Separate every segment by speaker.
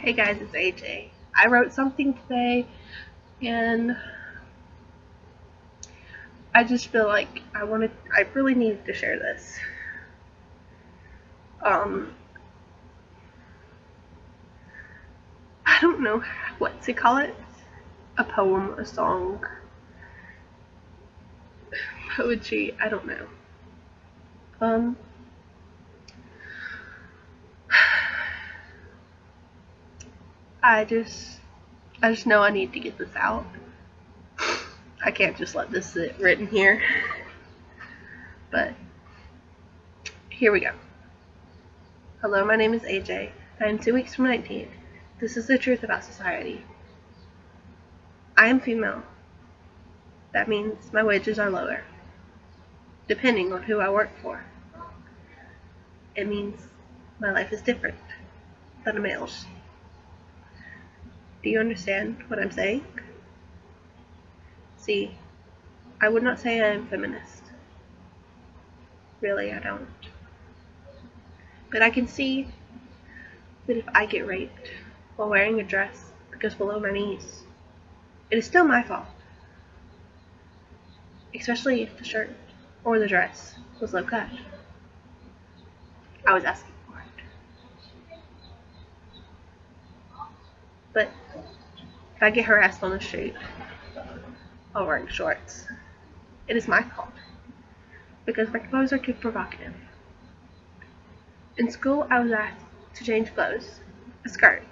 Speaker 1: Hey guys, it's AJ. I wrote something today and I just feel like I really needed to share this. I don't know what to call it. A poem, a song, poetry, I don't know. I just know I need to get this out. I can't just let this sit written here. But here we go. Hello, my name is AJ. I am 2 weeks from 19. This is the truth about society. I am female. That means my wages are lower, depending on who I work for. It means my life is different than a male's. Do you understand what I'm saying? See, I would not say I am feminist. Really, I don't. But I can see that if I get raped while wearing a dress that goes below my knees, it is still my fault. Especially if the shirt or the dress was low cut. I was asking for it. But if I get harassed on the street while wearing shorts, it is my fault. Because my clothes are too provocative. In school, I was asked to change clothes, a skirt,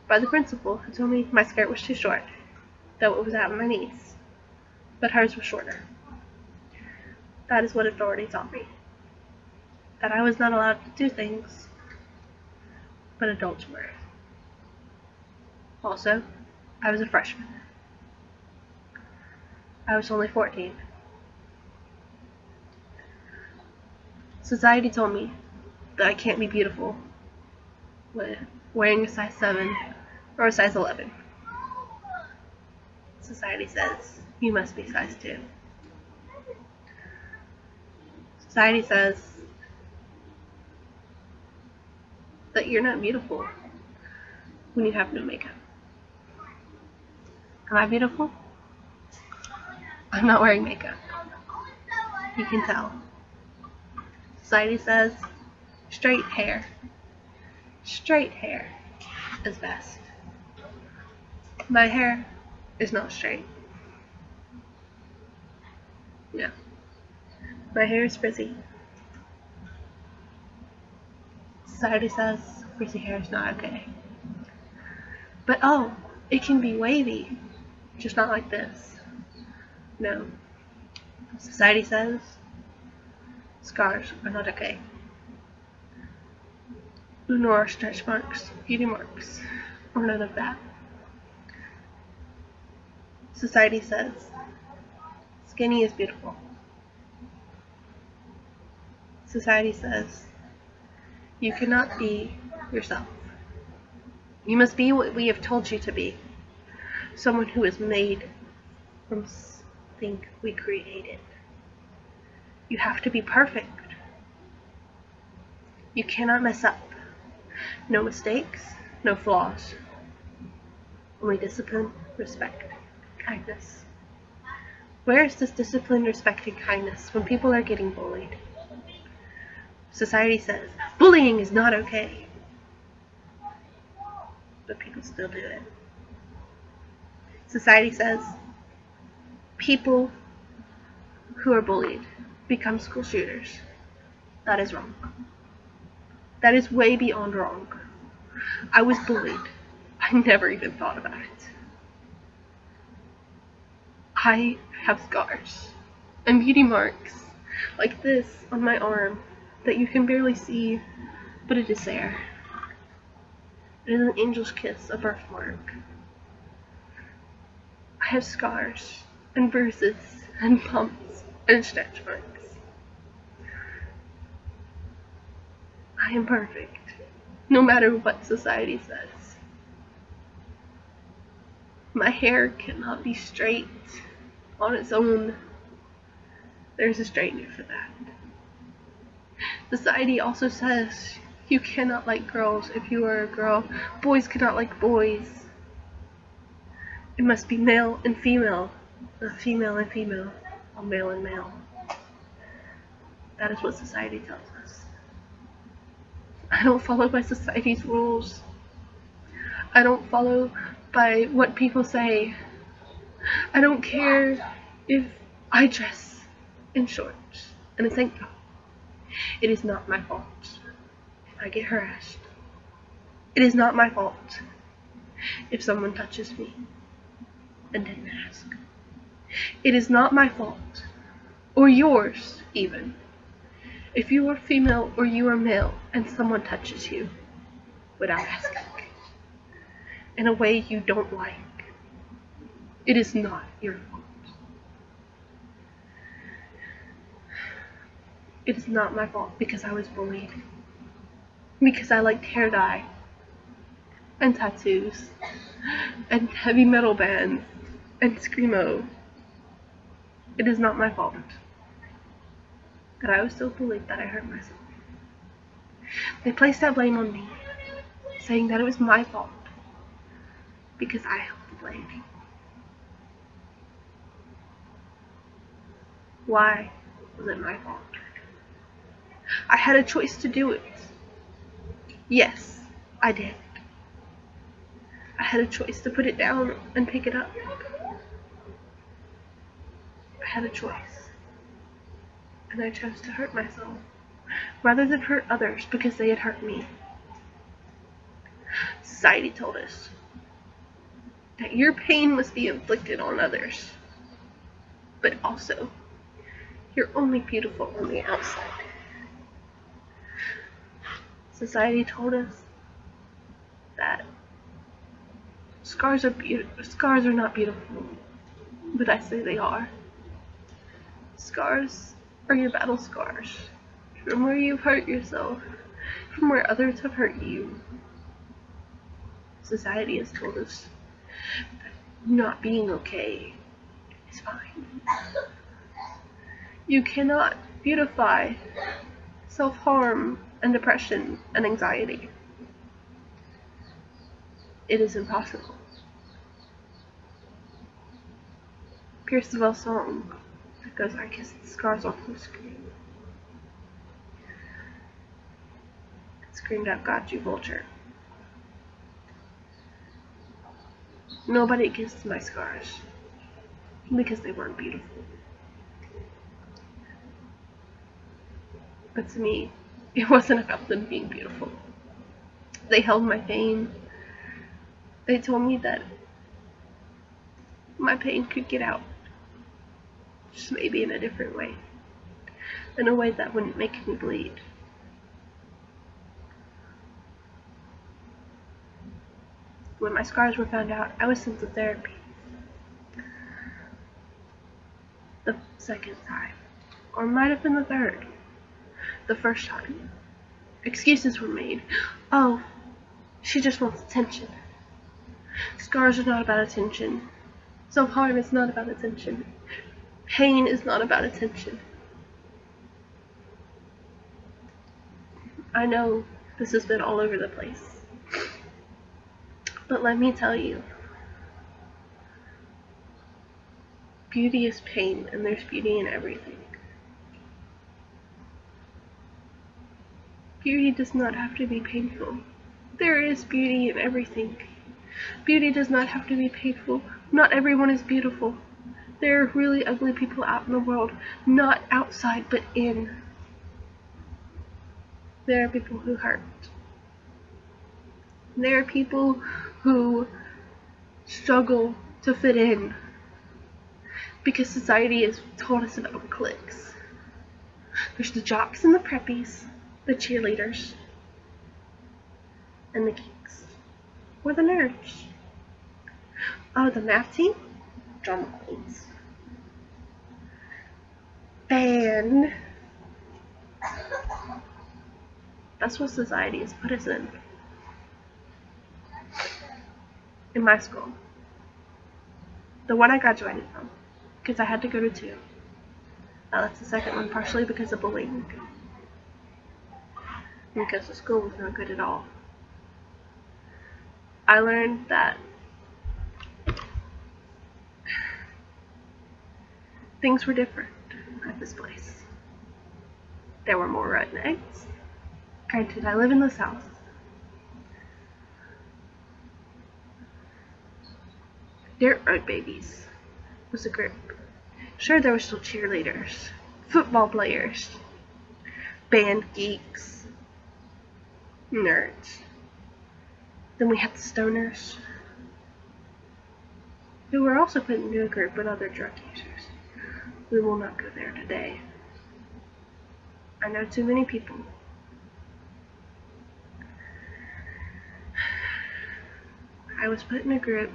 Speaker 1: by the principal who told me my skirt was too short, though it was at my knees, but hers was shorter. That is what authority taught me. That I was not allowed to do things, but adults were. Also, I was a freshman. I was only 14. Society told me that I can't be beautiful with wearing a size 7 or a size 11. Society says you must be size 2. Society says that you're not beautiful when you have no makeup. Am I beautiful? I'm not wearing makeup. You can tell. Society says straight hair. Straight hair is best. My hair is not straight. No. My hair is frizzy. Society says frizzy hair is not okay. But oh, it can be wavy, just not like this. No. Society says scars are not okay. Nor stretch marks, beauty marks, or none of that. Society says skinny is beautiful. Society says you cannot be yourself. You must be what we have told you to be. Someone who is made from something we created. You have to be perfect. You cannot mess up. No mistakes, no flaws. Only discipline, respect, kindness. Where is this discipline, respect, and kindness when people are getting bullied? Society says bullying is not okay. But people still do it. Society says people who are bullied become school shooters. That is wrong. That is way beyond wrong. I was bullied. I never even thought about it. I have scars and beauty marks like this on my arm that you can barely see, but it is there. It is an angel's kiss, a birthmark. I have scars and bruises and bumps and stretch marks. I am perfect, no matter what society says. My hair cannot be straight on its own. There's a straightener for that. Society also says You cannot like girls if you are a girl. Boys cannot like boys. It must be male and female, not female and female, or male and male. That is what society tells us. I don't follow by society's rules. I don't follow by what people say. I don't care if I dress in shorts and a tank top. It is not my fault if I get harassed. It is not my fault if someone touches me and didn't ask. It is not my fault, or yours even, if you are female or you are male and someone touches you without asking in a way you don't like. It is not your fault. It is not my fault because I was bullied. Because I liked hair dye and tattoos and heavy metal bands and screamo. It is not my fault that I was so bullied that I hurt myself. They placed that blame on me, saying that it was my fault because I held the blame. Why was it my fault? I had a choice to do it. Yes, I did. I had a choice to put it down and pick it up. I had a choice. And I chose to hurt myself rather than hurt others because they had hurt me. Society told us that your pain must be inflicted on others, but also you're only beautiful on the outside. Society told us that scars are not beautiful, but I say they are. Scars are your battle scars, from where you've hurt yourself, from where others have hurt you. Society has told us that not being okay is fine. You cannot beautify self-harm and depression and anxiety. It is impossible. Pierce the Veil song that goes, I kiss the scars off the screen. Screamed out, got you, vulture. Nobody kissed my scars because they weren't beautiful. But to me, it wasn't about them being beautiful. They held my pain. They told me that my pain could get out, just maybe in a different way, in a way that wouldn't make me bleed. When my scars were found out, I was sent to therapy. The second time, or it might have been the third. The first time, excuses were made. Oh, she just wants attention. Scars are not about attention. Self-harm is not about attention. Pain is not about attention. I know this has been all over the place, but let me tell you, beauty is pain, and there's beauty in everything. Beauty does not have to be painful. There is beauty in everything. Beauty does not have to be painful. Not everyone is beautiful. There are really ugly people out in the world, not outside but in. There are people who hurt. There are people who struggle to fit in because society has told us about cliques. There's the jocks and the preppies, the cheerleaders, and the geeks, or the nerds. Oh, the math team? Drama queens. And that's what society has put us in. In my school. The one I graduated from. Because I had to go to two. I left the second one partially because of bullying. because the school was not good at all. I learned that things were different at this place. There were more rednecks. Granted, I live in the South. Dirt Road Babies was a group. Sure, there were still cheerleaders, football players, band geeks, nerds. Then we had the stoners, who were also put into a group with other drug users. We will not go there today. I know too many people. I was put in a group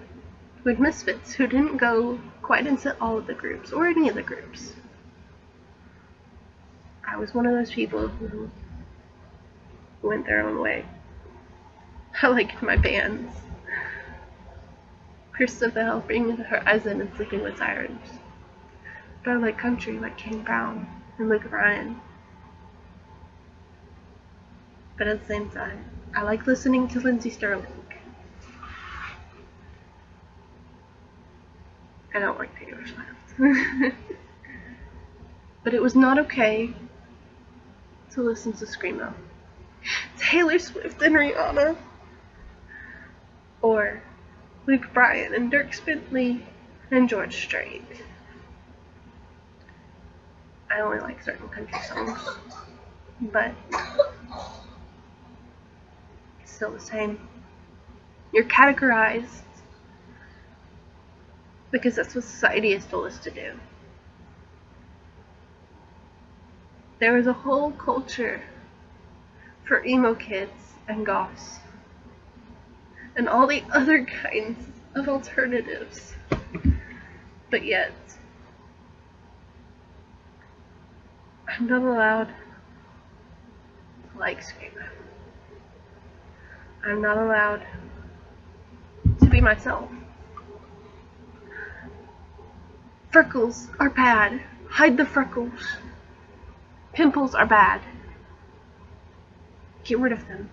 Speaker 1: with misfits who didn't go quite into all of the groups or any of the groups. I was one of those people who went their own way. I liked my bands. Christabel, Bringing the Horizon, and Sleeping with Sirens. But I like country like Kane Brown and Luke Ryan. But at the same time, I like listening to Lindsey Sterling. I don't like Taylor Swift. But it was not okay to listen to Screamo, Taylor Swift and Rihanna, or Luke Bryan and Dierks Bentley and George Strait. I only like certain country songs, but it's still the same. You're categorized because that's what society has told us to do. There was a whole culture for emo kids and goths and all the other kinds of alternatives. But yet, I'm not allowed to like Screamo. I'm not allowed to be myself. Freckles are bad. Hide the freckles. Pimples are bad. Get rid of them.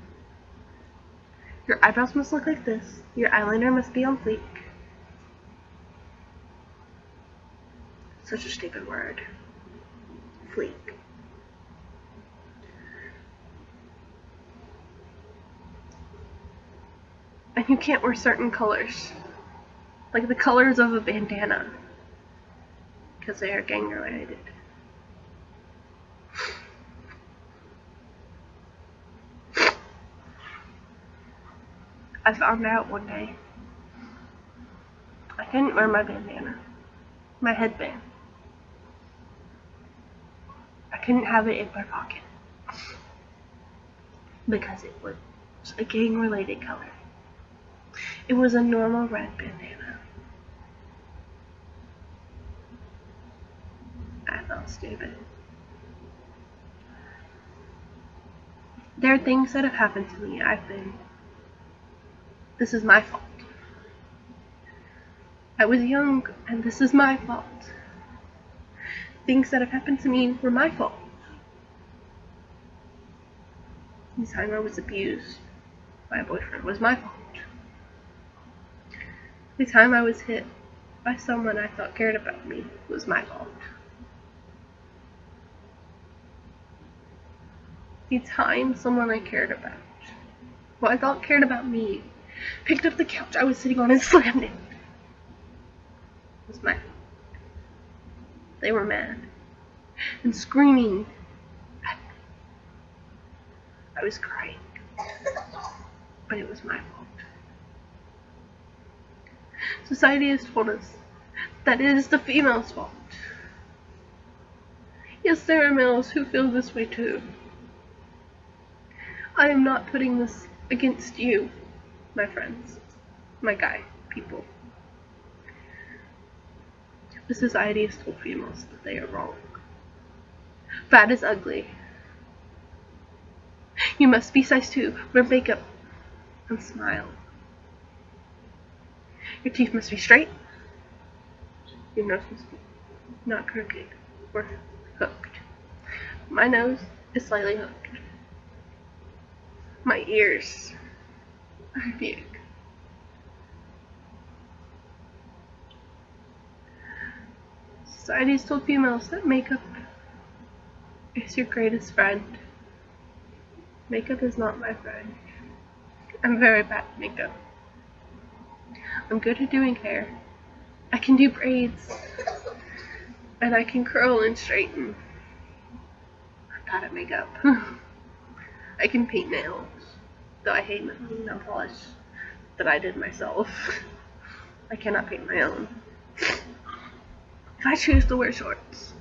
Speaker 1: Your eyebrows must look like this. Your eyeliner must be on fleek. Such a stupid word. Fleek. And you can't wear certain colors. Like the colors of a bandana. Because they are gang related. I found out one day I couldn't wear my bandana, my headband. I couldn't have it in my pocket because it was a gang related color. It was a normal red bandana. I felt stupid. There are things that have happened to me. This is my fault. I was young, and this is my fault. Things that have happened to me were my fault. The time I was abused by a boyfriend was my fault. The time I was hit by someone I thought cared about me was my fault. The time someone I cared about, who I thought cared about me, picked up the couch I was sitting on and slammed it. It was my fault. They were mad and screaming at me. I was crying, but it was my fault. Society has told us that it is the female's fault. Yes, there are males who feel this way too. I am not putting this against you, my friends, my guy people. The society has told females that they are wrong. Fat is ugly. You must be size 2, wear makeup, and smile. Your teeth must be straight. Your nose must be not crooked or hooked. My nose is slightly hooked. My ears are big. Society's told females that makeup is your greatest friend. Makeup is not my friend. I'm very bad at makeup. I'm good at doing hair. I can do braids. And I can curl and straighten. I'm bad at makeup. I can paint nails. Though I hate nail polish that I did myself. I cannot paint my own. If I choose to wear shorts.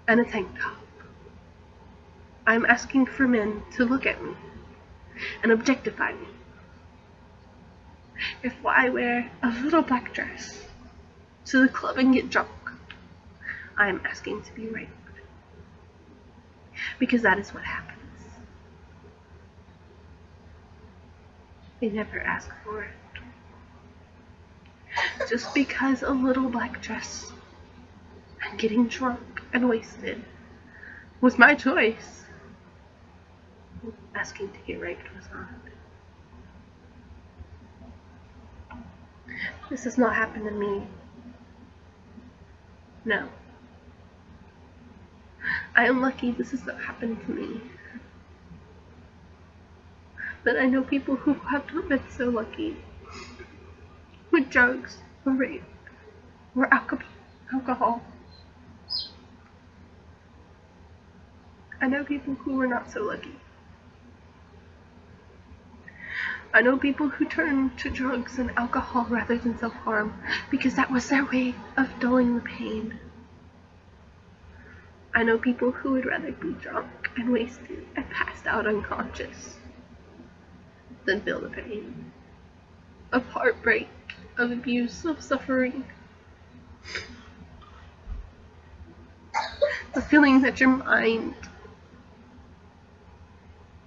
Speaker 1: And a tank top. I'm asking for men to look at me and objectify me. If I wear a little black dress to the club and get drunk, I am asking to be raped. Because that is what happens. They never ask for it. Just because a little black dress and getting drunk and wasted was my choice, asking to get raped was not. This has not happened to me. No. I am lucky this has not happened to me. But I know people who have not been so lucky. With drugs, or rape, or alcohol. I know people who were not so lucky. I know people who turn to drugs and alcohol rather than self-harm because that was their way of dulling the pain. I know people who would rather be drunk and wasted and passed out unconscious than feel the pain of heartbreak, of abuse, of suffering. The feeling that your mind,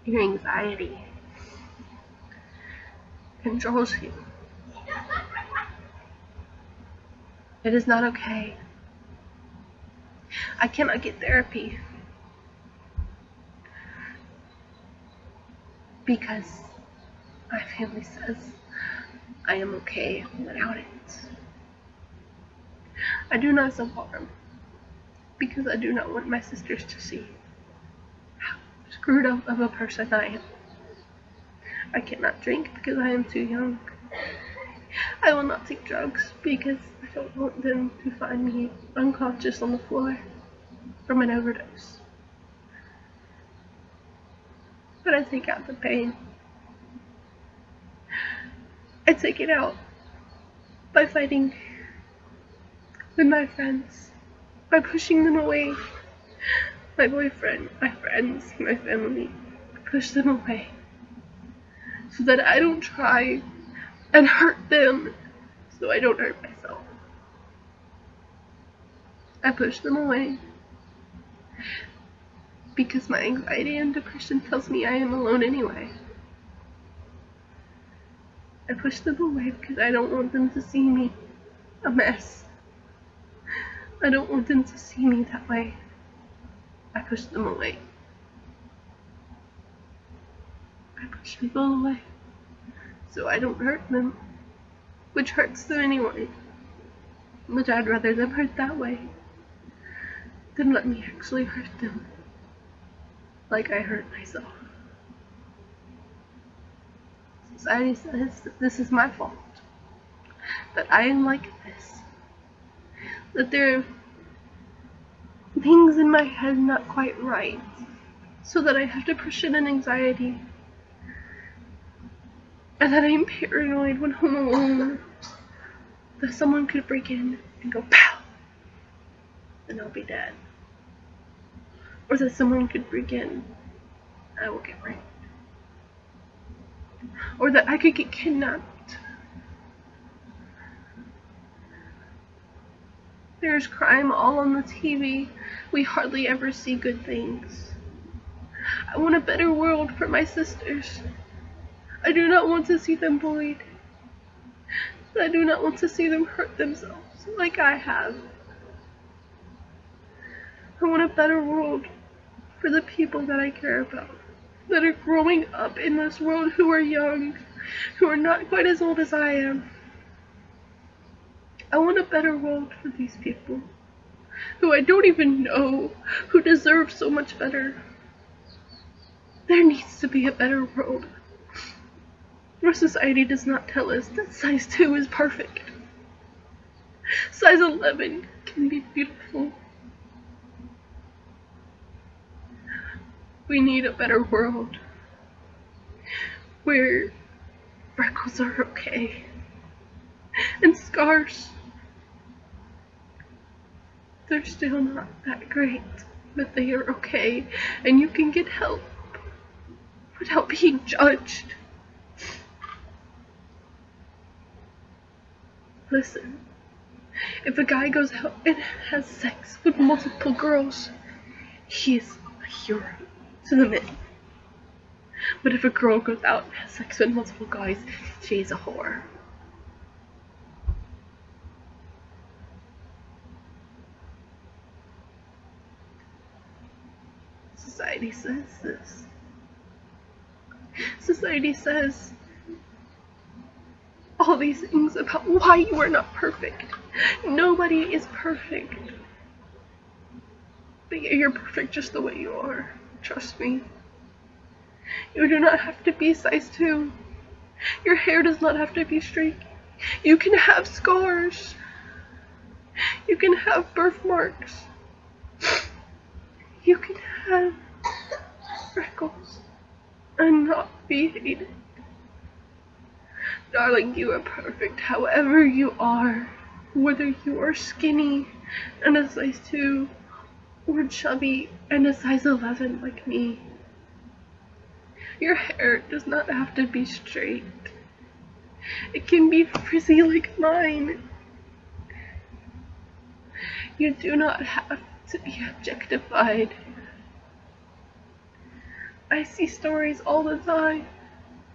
Speaker 1: your anxiety, controls you. It is not okay. I cannot get therapy because my family says I am okay without it. I do not self-harm because I do not want my sisters to see how screwed up of a person I am. I cannot drink because I am too young. I will not take drugs because I don't want them to find me unconscious on the floor from an overdose. But I take out the pain. I take it out by fighting with my friends, by pushing them away. My boyfriend, my friends, my family, I push them away so that I don't try and hurt them, so I don't hurt myself. I push them away because my anxiety and depression tells me I am alone anyway. I push them away because I don't want them to see me a mess. I don't want them to see me that way. I push them away. I push people away so I don't hurt them, which hurts them anyway, which I'd rather them hurt that way than let me actually hurt them like I hurt myself. Society says that this is my fault, that I am like this, that there are things in my head not quite right, so that I have depression and anxiety, and that I'm paranoid when home alone, that someone could break in and go pow, and I'll be dead. Or that someone could break in, and I will get raped. Or that I could get kidnapped. There's crime all on the TV. We hardly ever see good things. I want a better world for my sisters. I do not want to see them bullied. I do not want to see them hurt themselves like I have. I want a better world for the people that I care about, that are growing up in this world, who are young, who are not quite as old as I am. I want a better world for these people, who I don't even know, who deserve so much better. There needs to be a better world. Our society does not tell us that size 2 is perfect. Size 11 can be beautiful. We need a better world where freckles are okay and scars, they're still not that great, but they are okay and you can get help without being judged. Listen, if a guy goes out and has sex with multiple girls, he is a hero to the men. But if a girl goes out and has sex with multiple guys, she is a whore. Society says this. Society says all these things about why you are not perfect. Nobody is perfect. But you're perfect just the way you are. Trust me. You do not have to be size 2. Your hair does not have to be streaky. You can have scars. You can have birthmarks. You can have freckles and not be hated. Darling, you are perfect however you are. Whether you are skinny and a size 2 or chubby and a size 11 like me. Your hair does not have to be straight. It can be frizzy like mine. You do not have to be objectified. I see stories all the time.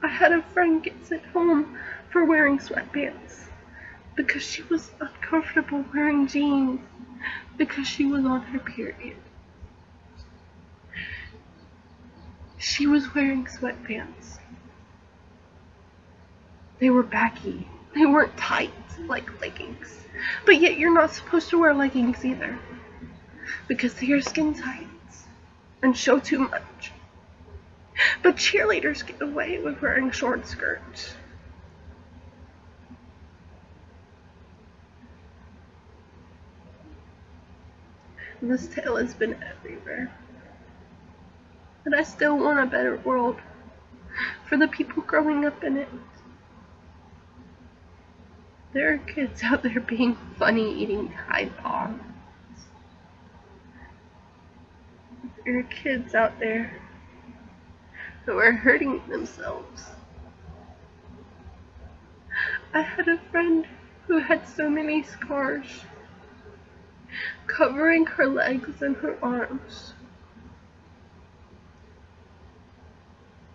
Speaker 1: I had a friend get sent home for wearing sweatpants because she was uncomfortable wearing jeans because she was on her period. She was wearing sweatpants. They were baggy. They weren't tight like leggings. But yet you're not supposed to wear leggings either because they are skin tight and show too much. But cheerleaders get away with wearing short skirts. This tale has been everywhere. And I still want a better world for the people growing up in it. There are kids out there being funny eating Tide Pods. There are kids out there who are hurting themselves. I had a friend who had so many scars covering her legs and her arms.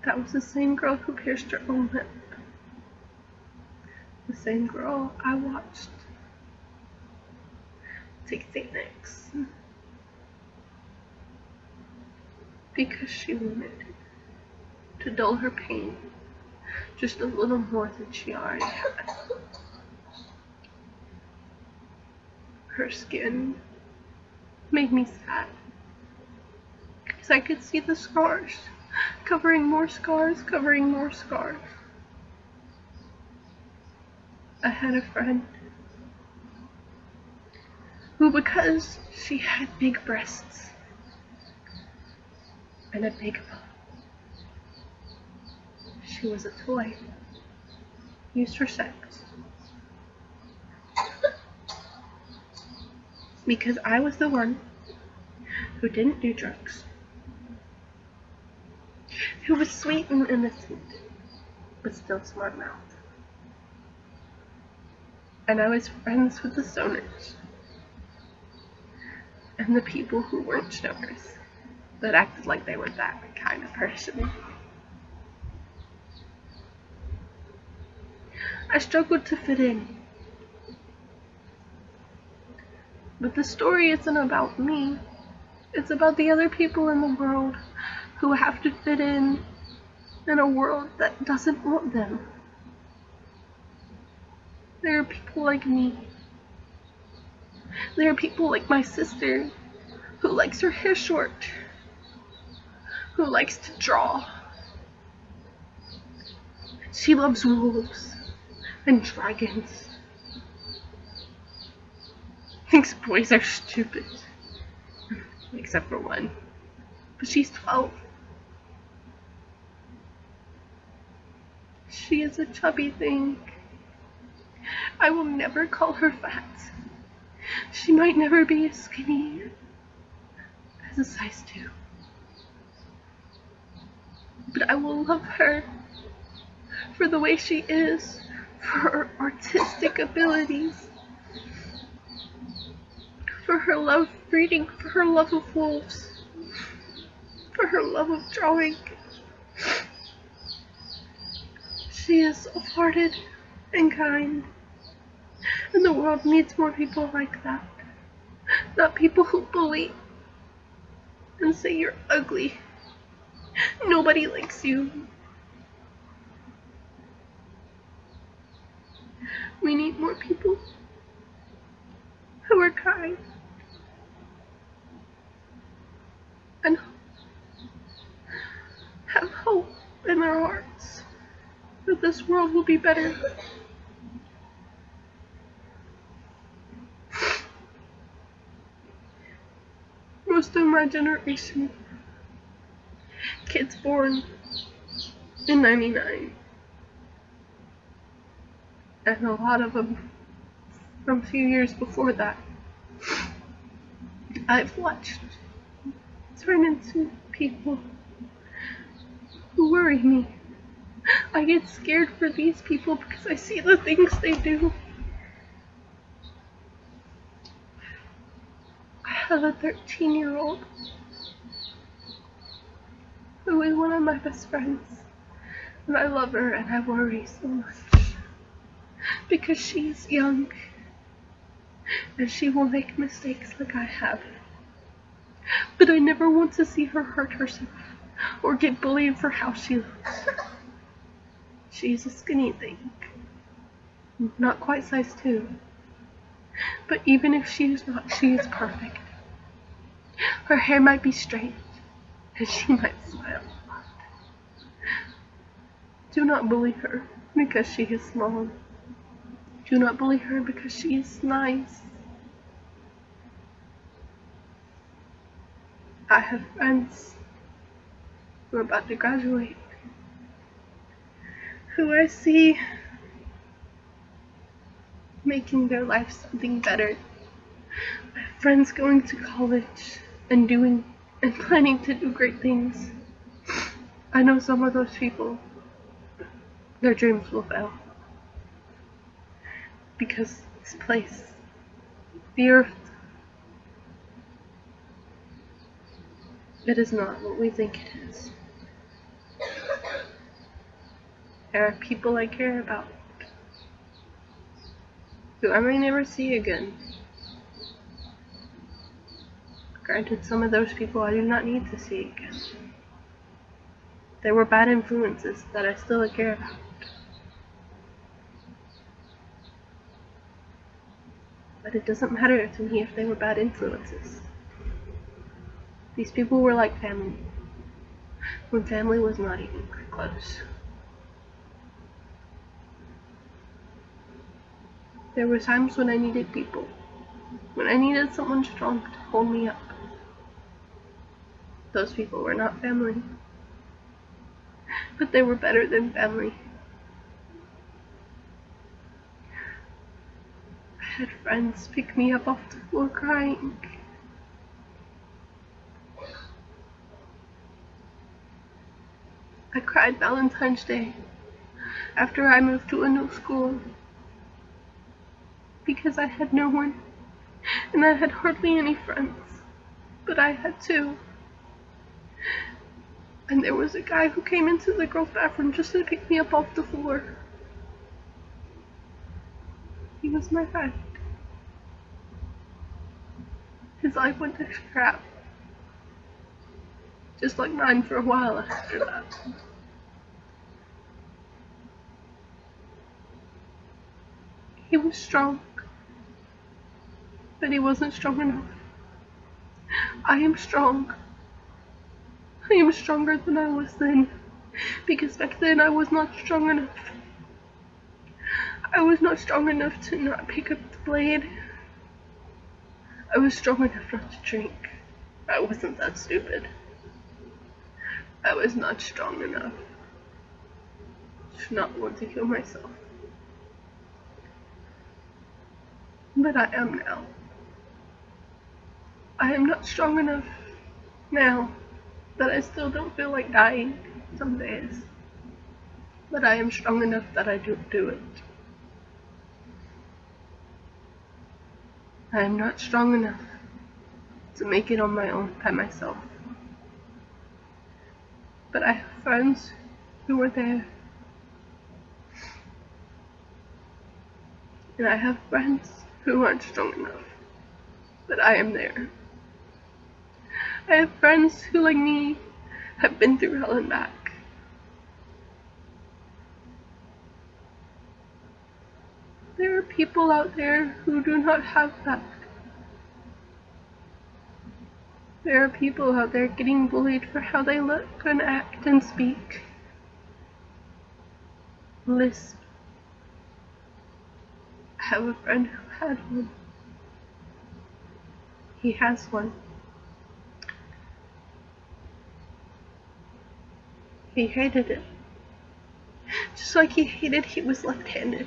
Speaker 1: That was the same girl who pierced her own lip. The same girl I watched take Xanax because she wanted to dull her pain just a little more than she already had. Her skin made me sad because I could see the scars, covering more scars, covering more scars. I had a friend who, because she had big breasts and a big butt, she was a toy used for sex. Because I was the one who didn't do drugs, who was sweet and innocent, but still smart-mouthed. And I was friends with the stoners and the people who weren't stoners, that acted like they were that kind of person. I struggled to fit in. But the story isn't about me. It's about the other people in the world who have to fit in a world that doesn't want them. There are people like me. There are people like my sister who likes her hair short, who likes to draw. She loves wolves and dragons. Thinks boys are stupid. Except for one. But she's 12. She is a chubby thing. I will never call her fat. She might never be as skinny as a size 2. But I will love her for the way she is, for her artistic abilities, for her love of reading, for her love of wolves, for her love of drawing. She is soft-hearted and kind, and the world needs more people like that. Not people who bully and say you're ugly. Nobody likes you. We need more people who are kind and have hope in their hearts that this world will be better. Most of my generation, kids born in '99, and a lot of them from a few years before that, I've watched turn into people who worry me. I get scared for these people because I see the things they do. I have a 13-year-old who is one of my best friends, and I love her and I worry so much because she's young and she will make mistakes like I have. But I never want to see her hurt herself or get bullied for how she looks. She's a skinny thing, not quite size 2. But even if she is not, she is perfect. Her hair might be straight, and she might smile a lot. Do not bully her because she is small. Do not bully her because she is nice. I have friends who are about to graduate, who I see making their life something better. I have friends going to college and planning to do great things. I know some of those people, their dreams will fail. Because this place, the earth, it is not what we think it is. There are people I care about, who I may never see again. Granted, some of those people I do not need to see again. They were bad influences that I still care about. But it doesn't matter to me if they were bad influences. These people were like family, when family was not even close. There were times when I needed people, when I needed someone strong to hold me up. Those people were not family, but they were better than family. I had friends pick me up off the floor crying. I cried Valentine's Day after I moved to a new school because I had no one and I had hardly any friends, but I had 2. And there was a guy who came into the girls' bathroom just to pick me up off the floor. He was my friend. His life went to crap, just like mine for a while after that. He was strong, but he wasn't strong enough. I am strong. I am stronger than I was then, because back then I was not strong enough. I was not strong enough to not pick up the blade. I was strong enough not to drink. I wasn't that stupid. I was not strong enough to not want to kill myself. But I am now. I am not strong enough now, but I still don't feel like dying some days. But I am strong enough that I don't do it. I am not strong enough to make it on my own by myself. But I have friends who were there. And I have friends who aren't strong enough. But I am there. I have friends who, like me, have been through hell and back. There are people out there who do not have that. There are people out there getting bullied for how they look and act and speak. Lisp. I have a friend who had one. He has one. He hated it. Just like he hated he was left-handed.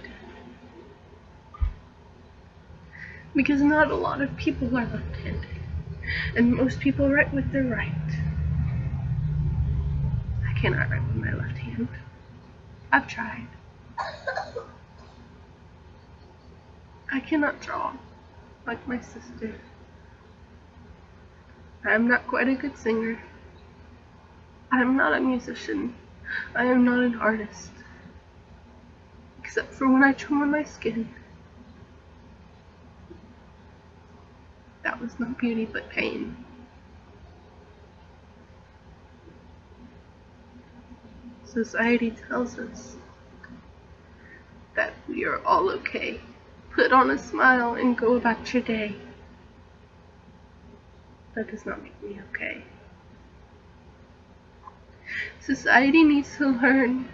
Speaker 1: Because not a lot of people are left-handed. And most people write with their right. I cannot write with my left hand. I've tried. I cannot draw like my sister. I am not quite a good singer. I am not a musician. I am not an artist. Except for when I drew on my skin. That was not beauty but pain. Society tells us that we are all okay. Put on a smile and go about your day. That does not make me okay. Society needs to learn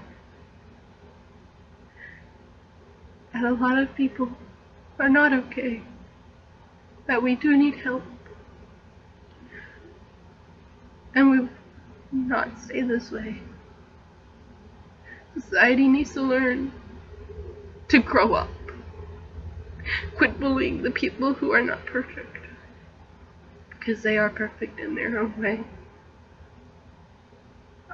Speaker 1: that a lot of people are not okay. That we do need help. And we will not stay this way. Society needs to learn to grow up. Quit bullying the people who are not perfect. Because they are perfect in their own way.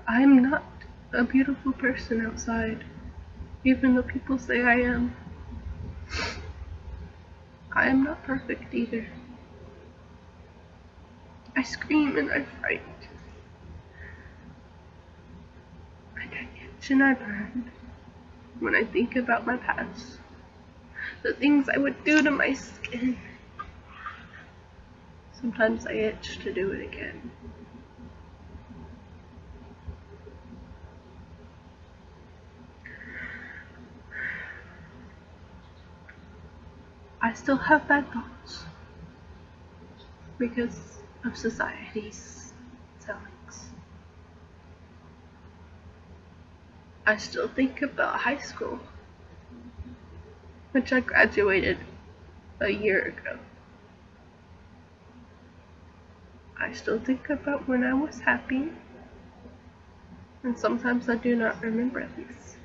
Speaker 1: I'm not a beautiful person outside, even though people say I am. I am not perfect either. I scream and I fright. I itch and I burn when I think about my past. The things I would do to my skin. Sometimes I itch to do it again. I still have bad thoughts because of society's tellings. I still think about high school, which I graduated a year ago. I still think about when I was happy, and sometimes I do not remember these.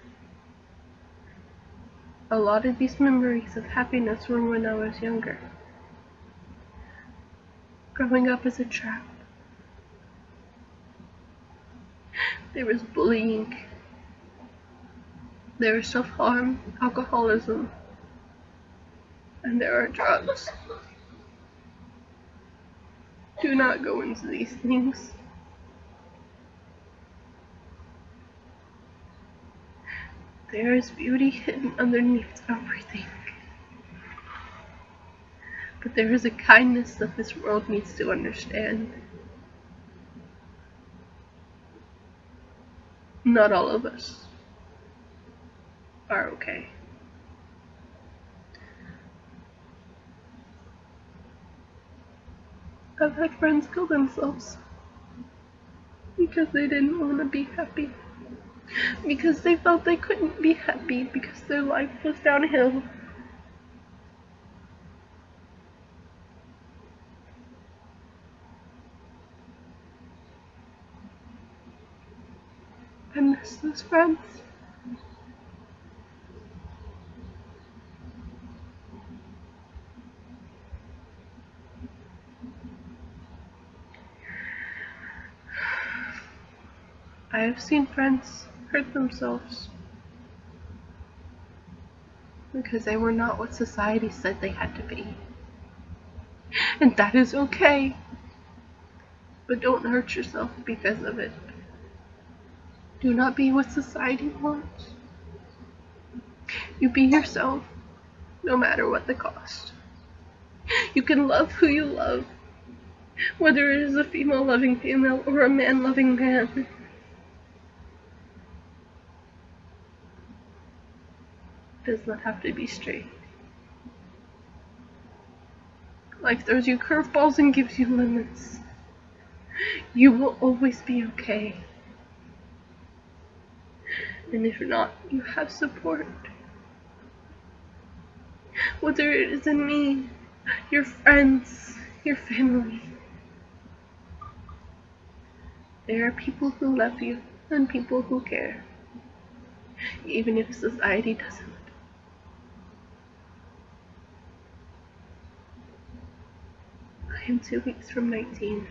Speaker 1: A lot of these memories of happiness were when I was younger. Growing up as a child. There was bullying. There is self-harm, alcoholism, and there are drugs. Do not go into these things. There is beauty hidden underneath everything. But there is a kindness that this world needs to understand. not all of us are okay. I've had friends kill themselves because they didn't want to be happy. Because they felt they couldn't be happy because their life was downhill. I miss those friends. I have seen friends hurt themselves because they were not what society said they had to be. And that is okay. But don't hurt yourself because of it. Do not be what society wants. You be yourself, no matter what the cost. You can love who you love, whether it is a female loving female or a man loving man. It does not have to be straight. Life throws you curveballs and gives you lemons. You will always be okay. And if not, you have support. Whether it is in me, your friends, your family. There are people who love you and people who care, even if society doesn't. I am 2 weeks from 19.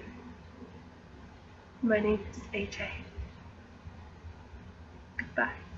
Speaker 1: My name is AJ. Goodbye.